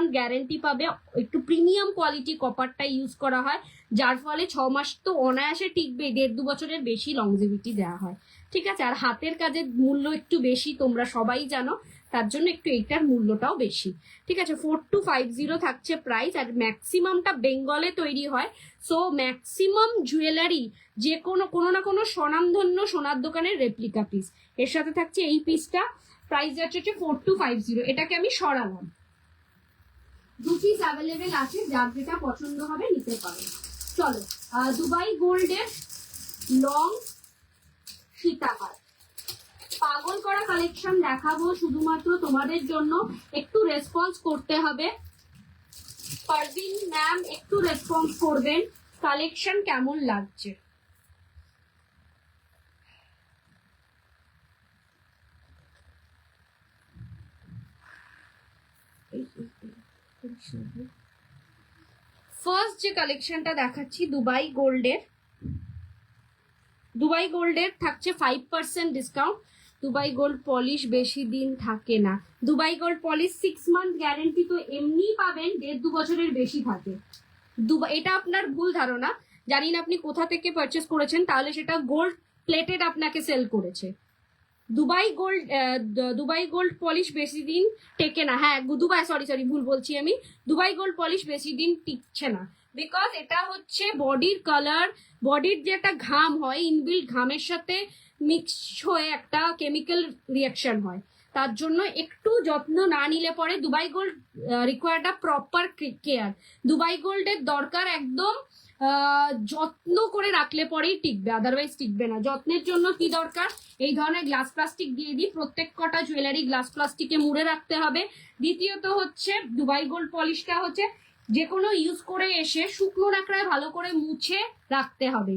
Month guarantee পাবে। একটু premium quality কপারটা use করা হয়, যার ফলে 6 মাস তো অনায়াসে টিকবে, 1.5-2 বছরের বেশি লংজিভিটি দেওয়া হয়। ঠিক আছে, আর হাতের কাজের মূল্য একটু বেশি, তোমরা সবাই জানো, তার জন্য একটু এইটার মূল্যটাও বেশি। ঠিক আছে, 4250 থাকছে প্রাইস। আর ম্যাক্সিমামটা বেঙ্গলে তৈরি হয়, সো ম্যাক্সিমাম জুয়েলারি যে কোনো না কোনো স্বনামধন্য সোনার দোকানের রেপ্লিকা পিস। এর সাথে থাকছে এই পিসটা, প্রাইস যাচ্ছে 4250। এটাকে আমি সরালাম। 2 পিস অ্যাভেলেবেল আছে, যার যেটা পছন্দ হবে নিতে পারো। চলো, দুবাই গোল্ডের লং সীতাহার পাগল করা কালেকশন দেখাবো শুধুমাত্র তোমাদের জন্য। একটু রেসপন্স করতে হবে, পারভিন ম্যাম একটু রেসপন্স করবেন, কালেকশন কেমন লাগছে। ফার্স্ট যে কালেকশনটা দেখাচ্ছি দুবাই গোল্ডের থাকছে 5% ডিসকাউন্ট। দুবাই গোল্ড পলিশ বেশি দিন থাকে না। Dubai gold polish 6 month guarantee তো এমনি পাবেন, 1.5-2 বছরের বেশি থাকে। এটা আপনার ভুল ধারণা, জানি না আপনি কোথা থেকে পারচেস করেছেন, তাহলে সেটা গোল্ড প্লেটেড আপনাকে সেল করেছে। দুবাই গোল্ড পলিশ বেশি দিন টেকে না। হ্যাঁ, সরি ভুল বলছি আমি, দুবাই গোল্ড পলিশ বেশি দিন টিকছে না, বিকজ এটা হচ্ছে বডির কালার, বডির যে একটা ঘাম হয়, ইনবিল্ট ঘামের সাথে মিক্স হয়ে একটা কেমিক্যাল রিয়াকশন হয়, তার জন্য একটু যত্ন না নিলে পরে দুবাই গোল্ড রিকোয়ার্ড আ প্রপার কেয়ার। দুবাই গোল্ডের দরকার একদম যত্ন করে রাখলে পরেই টিকবে, আদারওয়াইজ টিকবে না। যত্নের জন্য কি দরকার, এই ধরনের গ্লাস প্লাস্টিক দিয়ে দিই, প্রত্যেক কটা জুয়েলারি গ্লাস প্লাস্টিকে মুড়ে রাখতে হবে। দ্বিতীয়ত হচ্ছে দুবাই গোল্ড পলিশটা হচ্ছে যে কোনো ইউজ করে এসে শুকনো নাকড়ায় ভালো করে মুছে রাখতে হবে।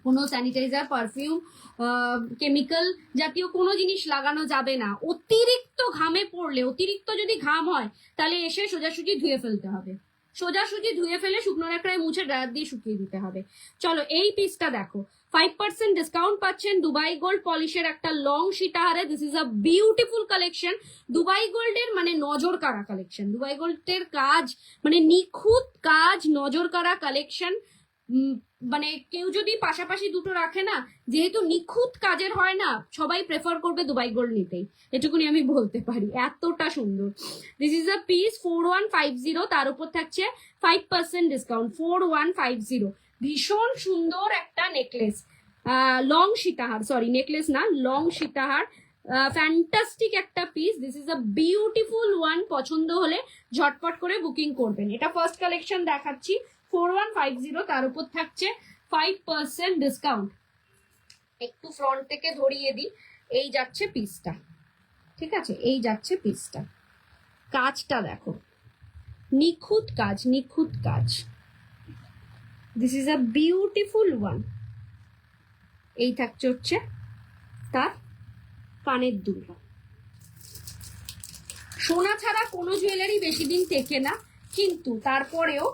কোনো স্যানিটাইজার, পারফিউম, কেমিক্যাল জাতীয় কোনো জিনিস লাগানো যাবে না। অতিরিক্ত ঘামে পড়লে, অতিরিক্ত যদি ঘাম হয়, তাহলে এসে সোজাসুজি ধুয়ে ফেলতে হবে, সোজাসুজি ধুয়ে ফেলে শুকনো নাকড়ায় মুছে ড্রায়ার দিয়ে শুকিয়ে দিতে হবে। চলো, এই পিসটা দেখো, 5% ডিসকাউন্ট পাচ্ছেন দুবাই গোল্ড পলিশের একটা লং সীতাহারে। This is a beautiful collection. Dubai গোল্ডের মানে নজর কাড়া কালেকশন, দুবাই গোল্ডের কাজ মানে নিখুঁত কাজ, নজর কাড়া কালেকশন। মানে কেউ যদি পাশাপাশি দুটো রাখে না, যেহেতু নিখুঁত কাজের হয় না, সবাই প্রেফার করবে দুবাই গোল্ড নিতেই, এটুকুনি আমি বলতে পারি, এতটা সুন্দর। দিস ইজ আ পিস 4150, তার উপর থাকছে 5% ডিসকাউন্ট। 4150, ভীষণ সুন্দর একটা নেকলেস, লং সীতাহার, সরি নেকলেস না, লং সীতাহার, ফ্যান্টাস্টিক একটা piece. This is a beautiful one. পছন্দ হলে ঝটপট করে বুকিং করবেন। এটা ফার্স্ট কালেকশন দেখাচ্ছি, 4150, তার উপর থাকছে 5% ডিসকাউন্ট। একটু ফ্রন্ট থেকে ধরিয়ে দিই, এই যাচ্ছে পিসটা, ঠিক আছে, এই যাচ্ছে পিসটা। কাজটা দেখো, নিখুঁত কাজ, নিখুঁত কাজ। This is a beautiful one. এই থাকছে হচ্ছে তার কানের দুলটা। সোনা ছাড়া কোনো জুয়েলারি বেশি দিন টেকে না, কিন্তু তারপরেও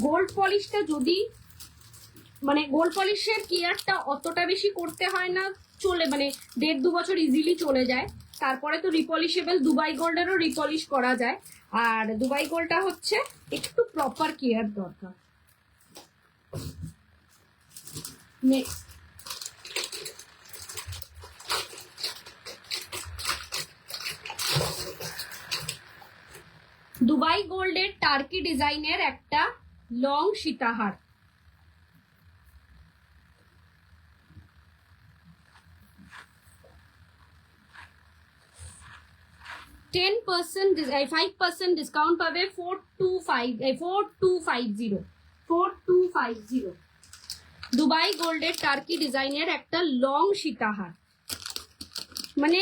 গোল্ড পলিশটা যদি, মানে গোল্ড পলিশের কেয়ারটা অতটা বেশি করতে হয় না, চলে, মানে 1.5-2 বছর ইজিলি চলে যায়। তারপরে তো রিপলিশেবল, দুবাই গোল্ডেরও রিপলিশ করা যায়, আর দুবাই গোল্ডটা হচ্ছে একটু প্রপার কেয়ার দরকার। নেক্সট, দুবাই গোল্ডের টার্কি ডিজাইনের একটা লং সীতাহার, 5% ডিসকাউন্ট পাবে। 4250 দুবাই গোল্ডের টার্কি ডিজাইনের একটা লং সীতাহার, মানে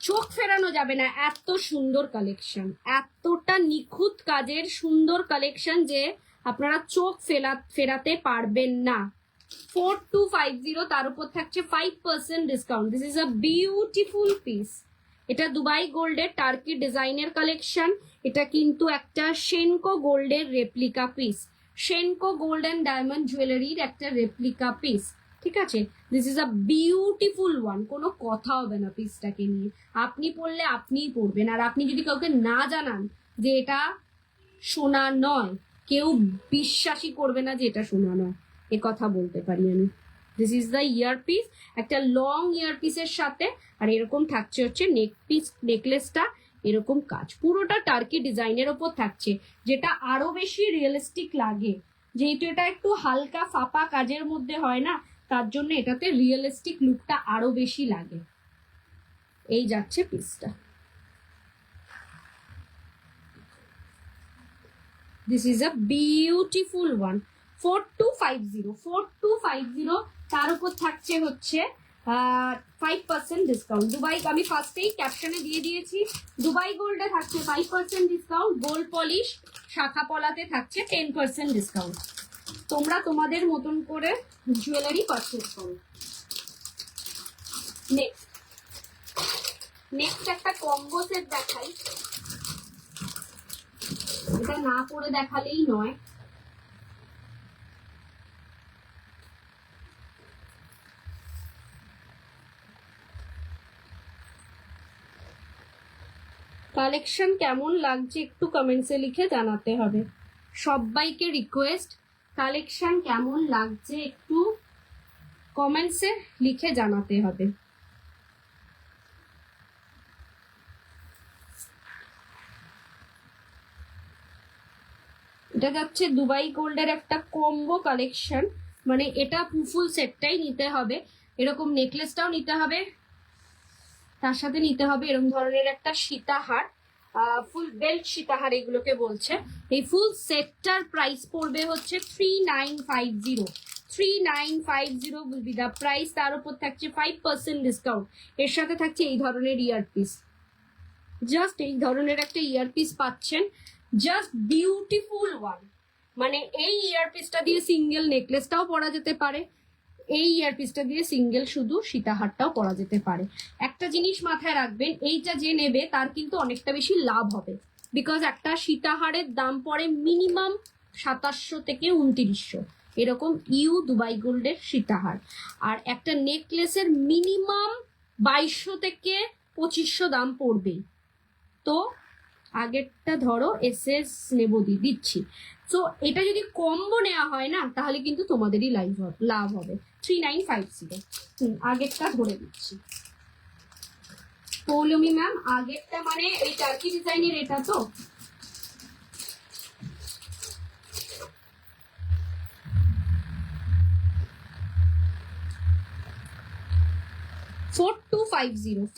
চোখ ফেরানো যাবে না, এত সুন্দর কালেকশন, এতটা নিখুঁত কাজের সুন্দর কালেকশন যে আপনারা চোখ ফেরাতে পারবেন না। 4250, তার উপর থাকছে 5% discount. This is a beautiful piece. এটা দুবাই গোল্ডের টার্কি ডিজাইনের কালেকশন। এটা কিন্তু একটা সেনকো গোল্ডের replica piece, Senco gold and diamond জুয়েলারির একটা রেপ্লিকা পিস, ঠিক আছে। This is a beautiful one, কোনো কথা হবে না পিসটাকে নিয়ে। আপনি পড়লে আপনিই পড়বেন, আর আপনি যদি কাউকে না জানান যে এটা সোনা নয়, কেউ বিশ্বাসই করবে না যে এটা সোনা নয়, এ কথা বলতে পারি আমি। দিস ইজ দ্য ইয়ারপিস, একটা লং ইয়ারপিসের সাথে, আর এরকম থাকছে হচ্ছে নেকলেসটা এরকম কাজ, পুরোটা টার্কি ডিজাইনের ওপর থাকছে, যেটা আরো বেশি রিয়েলিস্টিক লাগে। যেহেতু এটা একটু হালকা ফাপা কাজের মধ্যে হয় না, তার জন্য এটাতে রিয়েলিস্টিক লুকটা আরো বেশি লাগে। এই যাচ্ছে পিসটা। This is a beautiful one. 4250 তার উপর থাকছে হচ্ছে 5% ডিসকাউন্ট। দুবাই, আমি ফার্স্টেই ক্যাপশনে দিয়ে দিয়েছি, দুবাই গোল্ডে থাকছে 5% ডিসকাউন্ট, গোল্ড পলিশ শাখা পলাতে থাকছে 10% ডিসকাউন্ট। তোমরা তোমাদের মতন করে জুয়েলারি পারচেজ করো। নেক্সট একটা কম্বো সেট দেখাই, এটা না করে দেখালেই নয়। কালেকশন কেমন লাগছে একটু কমেন্টসে লিখে জানাতে হবে। সবাইকে রিকোয়েস্ট, কালেকশন কেমন লাগছে একটু কমেন্টসে লিখে জানাতে হবে। এটা যাচ্ছে দুবাই গোল্ডের একটা কম্বো কালেকশন, মানে এটা ফুল সেটটাই নিতে হবে, এরকম নেকলেসটাও নিতে হবে, তার সাথে নিতে হবে এরকম ধরনের একটা সীতাহার, ফুল বেল্ট সীতাহার এগুলোকে বলছে। এই ফুল সেটটার প্রাইস পড়বে হচ্ছে 3950। 3950 উইল বি দ্য প্রাইস। তার উপর থাকছে 5% ডিসকাউন্ট, এর সাথে থাকছে এই ধরনের ইয়ারপিস, জাস্ট এই ধরনের একটা ইয়ারপিস পাচ্ছেন, জাস্ট বিউটিফুল ওয়ান। মানে এই ইয়ারপিসটা দিয়ে সিঙ্গেল নেকলেসটাও পরা যেতে পারে, এই ইয়ারপিসটা দিয়ে সিঙ্গেল শুধু সীতাহারটাও পরা যেতে পারে। একটা জিনিস মাথায় রাখবেন, এইটা যে নেবে তার কিন্তু অনেকটা বেশি লাভ হবে, বিকজ একটা সীতাহারের দাম পড়ে মিনিমাম 2700 থেকে 2900 এরকম দুবাই গোল্ডের সীতাহার, আর একটা নেকলেসের মিনিমাম 2200 থেকে 2500 দাম পড়বেই। তো আগেরটা ধরো এসএস নেবো দিচ্ছি, তো এটা যদি কম্বো নেওয়া হয় না তাহলে কিন্তু তোমাদেরই লাভ হবে। 3950 আগেরটা ধরে দিচ্ছি। পৌলমি ম্যাম আগেরটা মানে এই টার্কি ডিজাইনের এটা তো,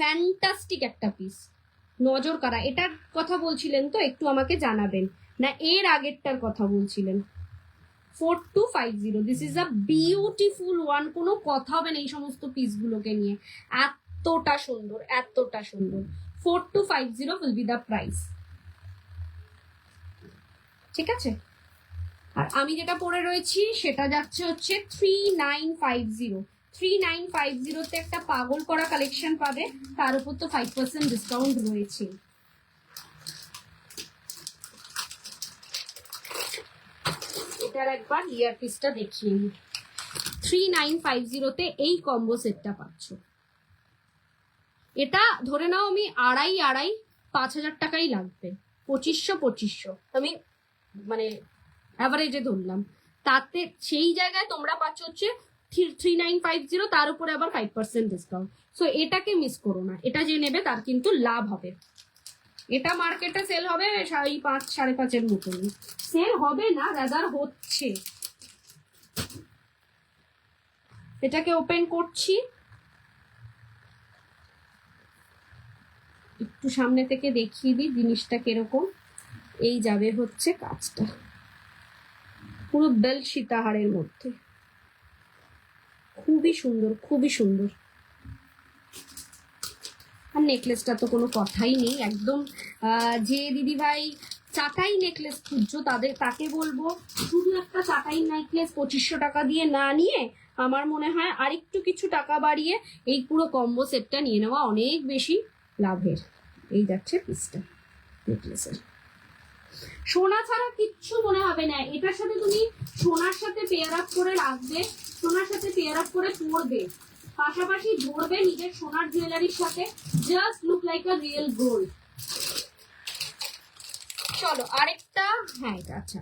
ফ্যান্টাস্টিক একটা পিস, নজর কাড়া। এটার কথা বলছিলেন তো, একটু আমাকে জানাবেন, না এর আগেরটার কথা বলছিলেন? 4250, this is a beautiful one, কোনো কথা হবে না এই সমস্ত পিসগুলোকে নিয়ে, এতটা সুন্দর এতটা সুন্দর। 4250 উইল বি দ্য প্রাইস, ঠিক আছে। আর আমি যেটা পরে রয়েছি সেটা যাচ্ছে হচ্ছে 3950। 3950 একটা পাগল করা কালেকশন পাবে, তার উপর তো 5% ডিসকাউন্ট রয়েছে। এটার একবার ইয়ারপিসটা দেখিয়ে নিই। 3950 এই কম্বো সেটটা পাচ্ছ। এটা ধরে নাও আমি আড়াই 5000 টাকাই লাগবে, 2500 আমি মানে অ্যাভারেজে ধরলাম, তাতে সেই জায়গায় তোমরা পাচ্ছ হচ্ছে 3950, তার উপরে আবার 5% ডিসকাউন্ট। সো এটাকে মিস করো না, এটা যে নেবে তার কিন্তু লাভ হবে। এটা মার্কেটে সেল হবে 5.5-5.5 মতন, সেল হবে না রাদার হচ্ছে। এটাকে ওপেন করছি, একটু সামনে থেকে দেখিয়ে দিই জিনিসটা কিরকম। এই যাবে হচ্ছে কাজটা, পুরো বেল্ট সীতাহারের মধ্যে, খুবই সুন্দর খুবই সুন্দর। আর নেকলেসটা তো কোনো কথাই নেই, একদম যে দিদি ভাই চাটাই নেকলেস খুঁজছো তাকে বলবো শুধু একটা চাটাই নেকলেস 2500 টাকা দিয়ে না নিয়ে আমার মনে হয় আরেকটু কিছু টাকা বাড়িয়ে এই পুরো কম্বো সেটটা নিয়ে নেওয়া অনেক বেশি লাভের। এই যাচ্ছে পিসটা নেকলেসের, সোনা ছাড়া কিচ্ছু মনে হবে না। এটার সাথে তুমি সোনার সাথে পেয়ার আপ করে রাখবে, সোনার সাথে পেয়ার আপ করে পরবে, পাশাপাশি ধরবে নিজের সোনার জুয়েলারির সাথে, just look like a real gold. চলো আরেকটা, হ্যাঁ এটা আচ্ছা,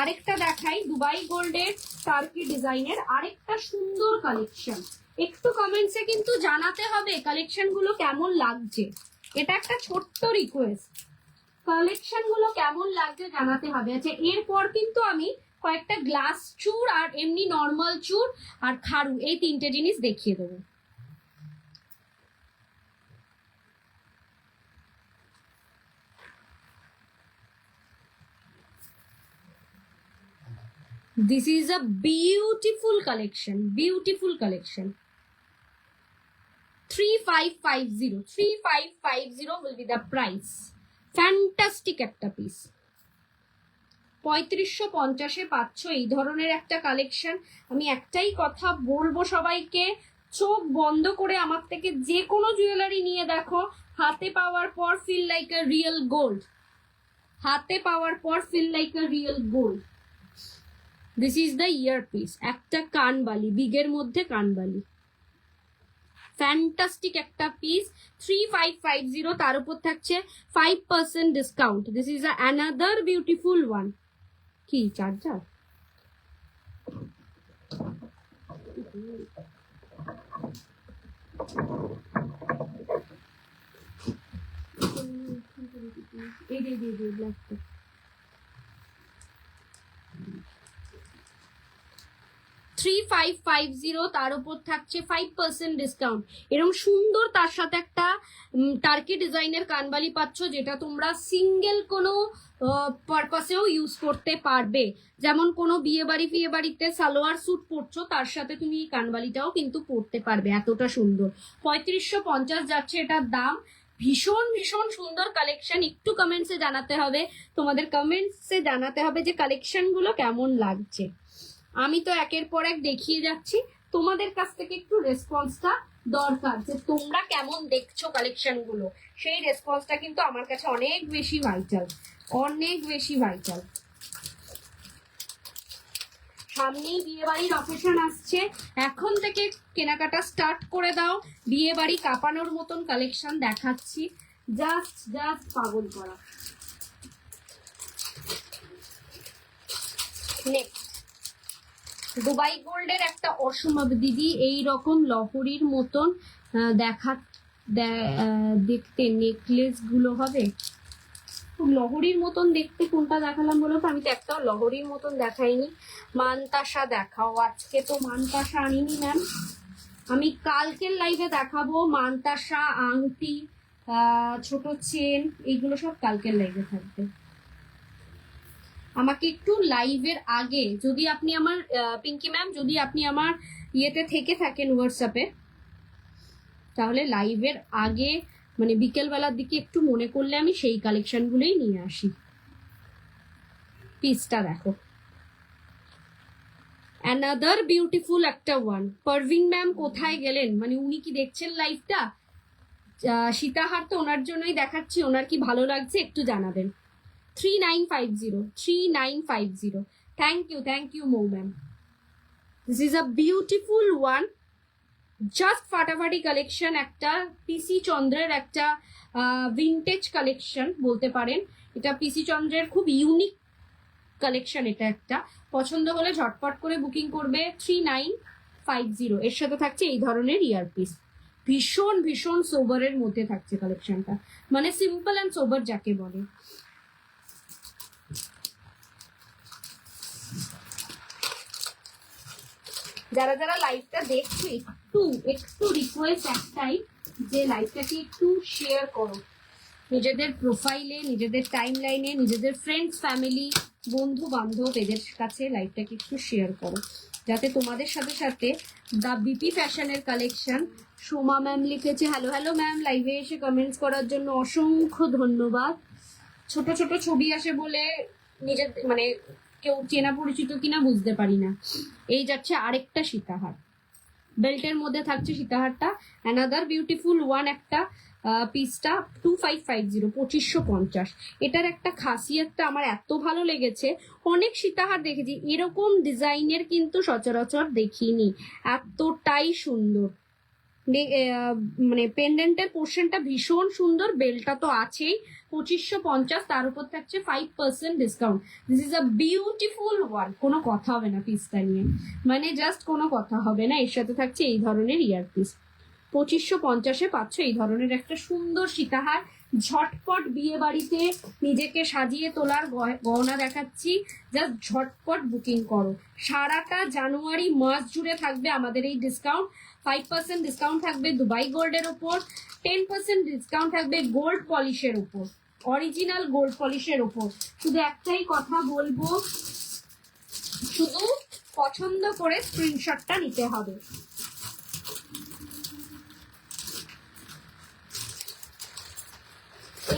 আরেকটা দেখাই দুবাই গোল্ডের টার্কি ডিজাইনের আরেকটা সুন্দর কালেকশন। একটু কমেন্টসে কিন্তু জানাতে হবে কালেকশন গুলো কেমন লাগছে, এটা একটা ছোট্ট রিকোয়েস্ট, কালেকশন গুলো কেমন লাগছে জানাতে হবে। আচ্ছা এরপর কিন্তু আমি কয়েকটা গ্লাস চূড় আর এমনি নর্মাল চূড় আর খাড়ু এই তিনটে জিনিস দেখিয়ে দেবো। This is a beautiful collection, beautiful collection. 3550 will be the price. Fantastic একটা পিস। 3550 পাচ্ছ এই ধরনের একটা কালেকশন। আমি একটাই কথা বলবো সবাইকে, চোখ বন্ধ করে আমার থেকে যে কোনো জুয়েলারি নিয়ে দেখো, হাতে পাওয়ার পর feel like a real gold, হাতে পাওয়ার পর feel like a real gold. This is the earpiece, একটা কানবালি, বিগের মধ্যে কানবালি, ফ্যান্টাস্টিক একটা পিস। 3550, তার উপর থাকছে 5% discount. This is another beautiful one. কি চার্জার? এই যে 3550, তার উপর থাকছে 5% ডিসকাউন্ট। এরকম সুন্দর তার সাথে একটা টার্কি ডিজাইনের কানবালি পাচ্ছ, যেটা তোমরা সিঙ্গেল কোনো পারপাসেও ইউজ করতে পারবে। যেমন কোনো বিয়ে বাড়িতে সালোয়ার স্যুট পরছো, তার সাথে তুমি এই কানবালিটাও কিন্তু পরতে পারবে, এতটা সুন্দর। 3550 যাচ্ছে এটার দাম। ভীষণ ভীষণ সুন্দর কালেকশন। একটু কমেন্টসে জানাতে হবে, তোমাদের কমেন্টসে জানাতে হবে যে কালেকশন গুলো কেমন লাগছে। আমি তো একের পর এক দেখিয়ে যাচ্ছি, তোমাদের কাছ থেকে একটু রেসপন্সটা দরকার, যে তোমরা কেমন দেখছো কালেকশন গুলো, সেই রেসপন্সটা কিন্তু আমার কাছে অনেক বেশি ভাইটাল, অনেক বেশি ভাইটাল। সামনেই বিয়ে বাড়ির অকেশন আসছে, এখন থেকে কেনাকাটা স্টার্ট করে দাও। বিয়ে বাড়ি কাঁপানোর মতন কালেকশন দেখাচ্ছি, জাস্ট পাগল করা। নেক্সট দুবাই গোল্ডের একটা অসম্ভব দিদি, এই রকম লহরির মতন দেখতে নেকলেস গুলো হবে। লহরির মতন দেখতে কোনটা দেখালাম বলো তো? আমি তো একটাও লহরির মতন দেখাইনি। মানতাসা দেখাও। আজকে তো মানতাসা আনিনি ম্যাম, আমি কালকের লাইভে দেখাবো। মানতাসা, আংটি, ছোট চেন, এইগুলো সব কালকের লাইভে থাকবে। আমাকে একটু লাইভের আগে, যদি আপনি আমার পিঙ্কি ম্যাম, যদি আপনি আমার ইয়েতে থেকে থাকেন হোয়াটসঅ্যাপে, তাহলে লাইভের আগে মানে বিকেলবেলার দিকে একটু মনে করলে আমি সেই কালেকশনগুলোই নিয়ে আসি। পিসটা দেখো, অ্যানাদার বিউটিফুল একটা ওয়ান। পারভিং ম্যাম কোথায় গেলেন? মানে উনি কি দেখছেন লাইভটা? সীতাহার তো ওনার জন্যই দেখাচ্ছি, ওনার কি ভালো লাগছে একটু জানাবেন। 3950, thank you Mou ma'am. This is a beautiful one, just ফাটাফাটি কালেকশন। একটা পিসি চন্দ্রের একটা ভিনটেজ কালেকশন বলতে পারেন। এটা পিসি চন্দ্রের খুব ইউনিক কালেকশন। এটা একটা পছন্দ হলে ঝটপট করে বুকিং করবে। 3950, এর সাথে থাকছে এই ধরনের ইয়ারপিস। ভীষণ ভীষণ সোবারের মধ্যে থাকছে কালেকশনটা, মানে সিম্পল অ্যান্ড সোবার যাকে বলে। যারা যারা লাইভটা দেখছো, একটু রিকোয়েস্ট একটাই, যে লাইভটাকে একটু শেয়ার করো নিজেদের প্রোফাইলে, নিজেদের টাইম লাইনে, নিজেদের ফ্রেন্ডস, ফ্যামিলি, বন্ধু বান্ধব, এদের কাছে লাইভটাকে একটু শেয়ার করো, যাতে তোমাদের সাথে সাথে দ্য বিপি ফ্যাশনের কালেকশন। সোমা ম্যাম লিখেছে হ্যালো ম্যাম, লাইভে এসে কমেন্টস করার জন্য অসংখ্য ধন্যবাদ। ছোট ছোট ছবি আসে বলে নিজের মানে কেউ চেনা পরিচিত কিনা বুঝতে পারি না। এই যাচ্ছে আরেকটা সীতাহার, বেল্টের মধ্যে থাকছে সীতাহারটা। অ্যানাদার বিউটিফুল ওয়ান একটা পিসটা। 2550, 2550। এটার একটা খাসিয়তটা আমার এত ভালো লেগেছে, অনেক সীতাহার দেখেছি, এরকম ডিজাইনের কিন্তু সচরাচর দেখিনি, এতটাই সুন্দর। মানে পেন্ডেন্টের পোর্শনটা ভীষণ সুন্দর, বেলটা তো আছেই। 2550, তার উপর থাকছে 5% discount. This is a beautiful one, কোনো কথা হবে না পিসটা নিয়ে, মানে জাস্ট কোনো কথা হবে না। এর সাথে থাকছে এই ধরনের ইয়ারপিস। 2550-এ পাচ্ছ এই ধরনের একটা সুন্দর সীতাহার। ঝটপট বিয়ে বাড়িতে নিজেকে সাজিয়ে তোলার গহনা দেখাচ্ছি, জাস্ট ঝটপট বুকিং করো। সারাটা জানুয়ারি মাস জুড়ে থাকবে আমাদের এই ডিসকাউন্ট। 5% ডিসকাউন্ট থাকবে দুবাই গোল্ডের ওপর, 10% ডিসকাউন্ট থাকবে গোল্ড পলিশের উপর, অরিজিনাল গোল্ড পলিশের উপর। শুধু একটাই কথা বলবো, শুধু পছন্দ করে স্ক্রিনশটটা নিতে হবে।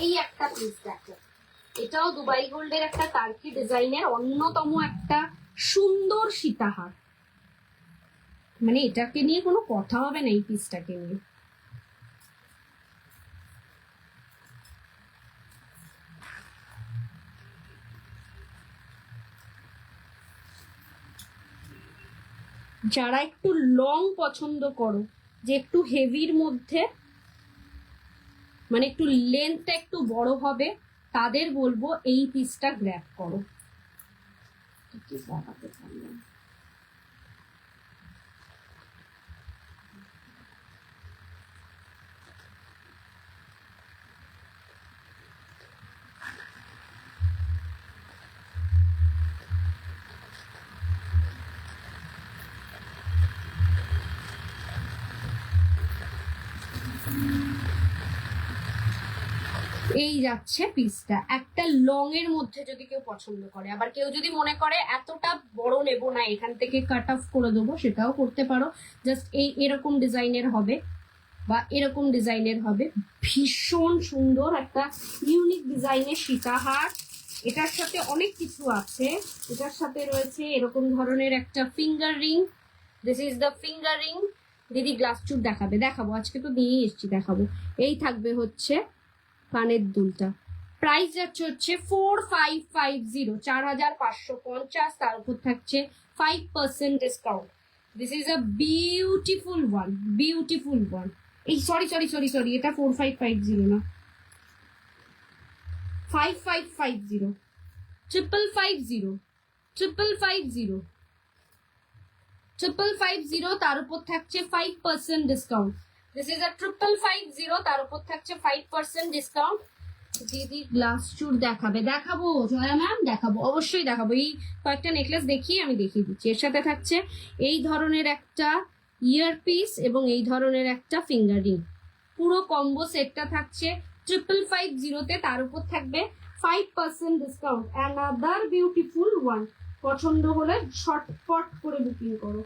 এই একটা পিস দেখো, এটাও দুবাই গোল্ডের একটা টার্কি ডিজাইনের অন্যতম একটা সুন্দর সীতাহার, মানে এটাকে নিয়ে কোনো কথা হবে না এই পিসটাকে নিয়ে। যারা একটু লং পছন্দ করো, যে একটু হেভির মধ্যে, মানে একটু লেন্থটা একটু বড় হবে, তাদের বলবো এই পিসটা গ্র্যাব করো। এই যাচ্ছে পিসটা, একটা লং এর মধ্যে যদি কেউ পছন্দ করে। আবার কেউ যদি মনে করে এতটা বড় নেব না, এখান থেকে কাট অফ করে দেবো, সেটাও করতে পারো। জাস্ট এরকম ডিজাইনের হবে বা এরকম ডিজাইনের হবে। ভীষণ সুন্দর একটা ইউনিক ডিজাইনের সীতাহার। এটার সাথে অনেক কিছু আছে। এটার সাথে রয়েছে এরকম ধরনের একটা finger ring. This is the finger ring. দিদি গ্লাস চুট দেখাবো, আজকে তো নিয়েই এসছি, দেখাবো। এই থাকবে হচ্ছে কানের দুলটা। প্রাইস যাচ্ছে হচ্ছে 4550, 4550, তার উপর থাকছে 5% discount. This is a beautiful one, beautiful one. এই সরি, এটা 4550 না, 5550, 5550, তার উপর থাকছে 5% ডিসকাউন্ট। দিস ইজ আ 5550, তার উপর থাকছে 5% ডিসকাউন্ট। দিদি গ্লাস চুর দেখাবো জয়া ম্যাম, দেখাবো, অবশ্যই দেখাবো। এই কয়েকটা নেকলেস দেখিয়ে আমি দেখিয়ে দিচ্ছি। এর সাথে থাকছে এই ধরনের একটা ইয়ারপিস এবং এই ধরনের একটা ফিঙ্গার রিং। পুরো কম্বো সেটটা থাকছে 5550-তে, তার উপর থাকবে 5% ডিসকাউন্ট। Another beautiful one. পছন্দ হলে ঝটপট করে বুকিং করো।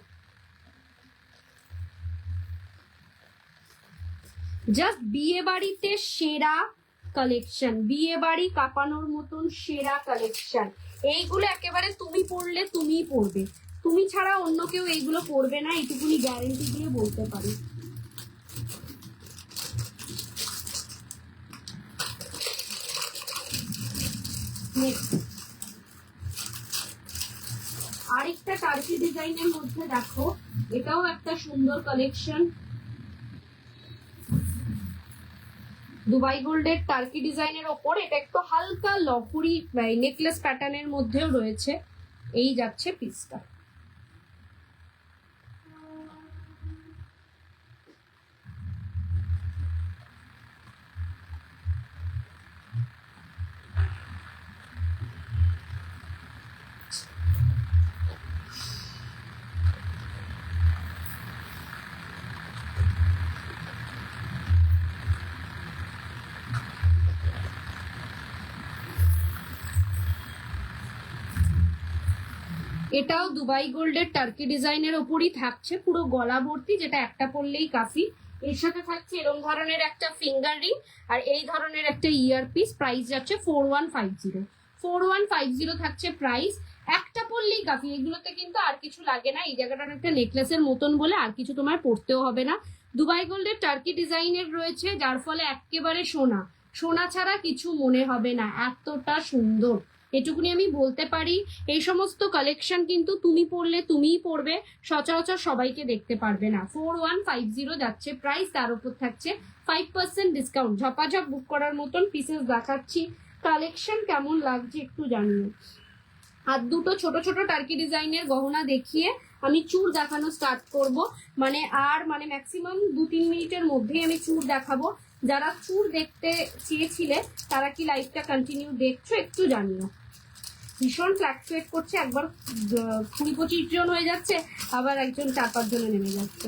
জাস্ট বিয়ে বাড়িতে সেরা কালেকশন, বিয়ে বাড়ি কাঁপানোর মতন সেরা কালেকশন। এইগুলো একেবারে তুমি পরলে তুমিই পরবে, তুমি ছাড়া অন্য কেউ এইগুলো পরবে না, এইটুকুনি গ্যারেন্টি দিয়ে বলতে পারি। আরেকটা টার্কি ডিজাইনের মধ্যে দেখো, এটাও একটা সুন্দর কালেকশন। দুবাই গোল্ডের টার্কি ডিজাইনের ওপর এটা একটু হালকা লহরি নেকলেস প্যাটার্নের মধ্যেও রয়েছে। এই যাচ্ছে পিসটা। এটাও দুবাই গোল্ডের টার্কি ডিজাইনের ওপরই থাকছে, পুরো গলা ভর্তি, যেটা একটা পরলেই কাফি। এর সাথে থাকছে এরকম ধরনের একটা ফিঙ্গার রিং আর এই ধরনের একটা ইয়ারপিস। প্রাইস যাচ্ছে 4150 থাকছে প্রাইস। একটা পরলেই কাফি, এগুলোতে কিন্তু আর কিছু লাগে না। এই জায়গাটার একটা নেকলেসের মতন বলে আর কিছু তোমার পরতেও হবে না। দুবাই গোল্ডের টার্কি ডিজাইনের রয়েছে, যার ফলে একেবারে সোনা, সোনা ছাড়া কিছু মনে হবে না, এতটা সুন্দর। এটুকুনি আমি বলতে পারি। এই সমস্ত কালেকশন কিন্তু তুমি পরলে তুমিই পরবে, সচরাচর সবাইকে দেখতে পারবে না। 4150 যাচ্ছে প্রাইস, তার উপর থাকছে 5% ডিসকাউন্ট। ঝপাঝপ বুক করার মতন পিসেস দেখাচ্ছি, কালেকশন কেমন লাগছে একটু জানিও। আর দুটো ছোট ছোট টার্কি ডিজাইনের গহনা দেখিয়ে আমি চূড় দেখানো স্টার্ট করব, মানে ম্যাক্সিমাম 2-3 মিনিটের মধ্যেই আমি চূড় দেখাবো। যারা চূড় দেখতে চেয়েছিলে তারা কি লাইভটা কন্টিনিউ দেখছো একটু জানিও। ভীষণ ফ্ল্যাকচুয়েট করছে, একবার 20-25 জন হয়ে যাচ্ছে, আবার একজন 4-5 জনে নেমে যাচ্ছে।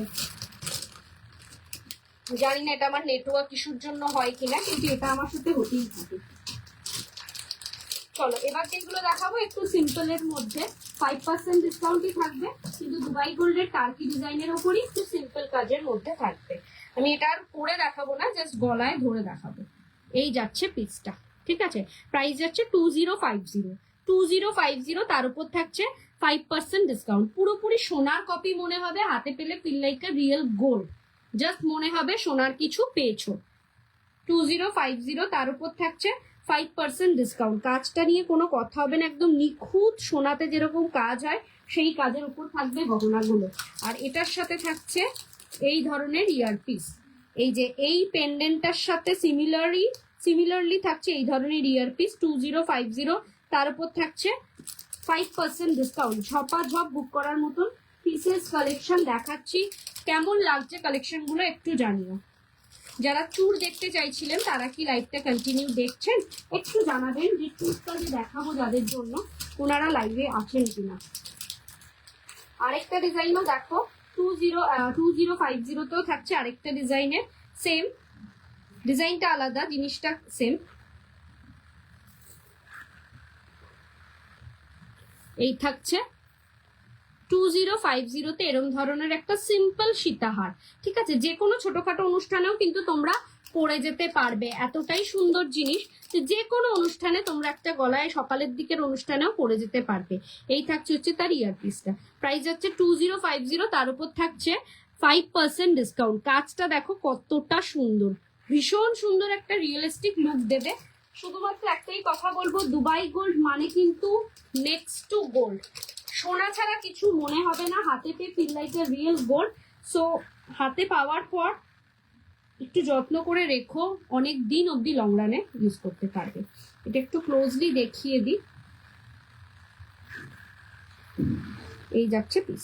জানি না এটা আমার নেটওয়ার্ক ইস্যুর জন্য হয় কিনা, কিন্তু এটা আমার সাথে হতেই থাকে। চলো এবার যেগুলো দেখাবো একটু সিম্পলের মধ্যে, 5% ডিসকাউন্টই থাকবে, কিন্তু দুবাই গোল্ডের টার্কি ডিজাইনের ওপরই একটু সিম্পল কাজের মধ্যে থাকবে। আমি এটা আর পরে দেখাবো না, জাস্ট গলায় ধরে দেখাবো। এই যাচ্ছে পিসটা, ঠিক আছে। প্রাইস যাচ্ছে 2050, তার উপর থাকছে 5% ডিসকাউন্ট। পুরোপুরি সোনার কপি মনে হবে, হাতে পেলে feel like a real gold, just মনে হবে সোনার কিছু পেয়েছো। 2050, তার উপর থাকছে 5% ডিসকাউন্ট। কাজটা নিয়ে কোনো কথা হবে না, একদম নিখুঁত সোনাতে যেরকম কাজ হয় সেই কাজের উপর থাকবে গহনাগুলো। আর এটার সাথে থাকছে এই ধরনের ইয়ারপিস, এই যে এই পেন্ডেন্টটার সাথে সিমিলারলি থাকছে এই ধরনের ইয়ারপিস। 2050, তার উপর থাকছে 5% ডিসকাউন্ট। ঝপাঝপ বুক করার মতন পিসেস কালেকশন দেখাচ্ছি, কেমন লাগছে কালেকশনগুলো একটু জানিও। যারা চূড় দেখতে চাইছিলেন তারা কি লাইভটা কন্টিনিউ দেখছেন একটু জানাবেন, যে চূড়টা যে দেখাবো যাদের জন্য ওনারা লাইভে আছেন কিনা। আরেকটা ডিজাইনও দেখো, 2050 তেও থাকছে আরেকটা ডিজাইনের, সেম ডিজাইনটা আলাদা, জিনিসটা সেম। এই থাকছে 2050 এরকম ধরনের একটা সিম্পল সীতাহার, ঠিক আছে। যে কোনো ছোটখাটো অনুষ্ঠানেও কিন্তু তোমরা পরে যেতে পারবে, এতটাই সুন্দর জিনিস যে কোনো অনুষ্ঠানে তোমরা একটা গলায় সকালের দিকের অনুষ্ঠানেও পরে যেতে পারবে। এই থাকছে হচ্ছে তার ইয়ারপিসটা। প্রাইস যাচ্ছে 2050, তার উপর থাকছে 5% ডিসকাউন্ট। কাজটা দেখো কতটা সুন্দর, ভীষণ সুন্দর একটা রিয়েলিস্টিক লুক দেবে। শুধুমাত্র একটাই কথা বলবো, দুবাই গোল্ড মানে কিন্তু নেক্সট টু গোল্ড, সোনা ছাড়া কিছু মনে হবে না, হাতে পেয়ে feel like a real gold. So হাতে পাওয়ার পর একটু যত্ন করে রেখো, অনেক দিন অবধি লং রানে ইউজ করতে পারবে। এটা একটু ক্লোজলি দেখিয়ে দিই, এই যাচ্ছে পিস।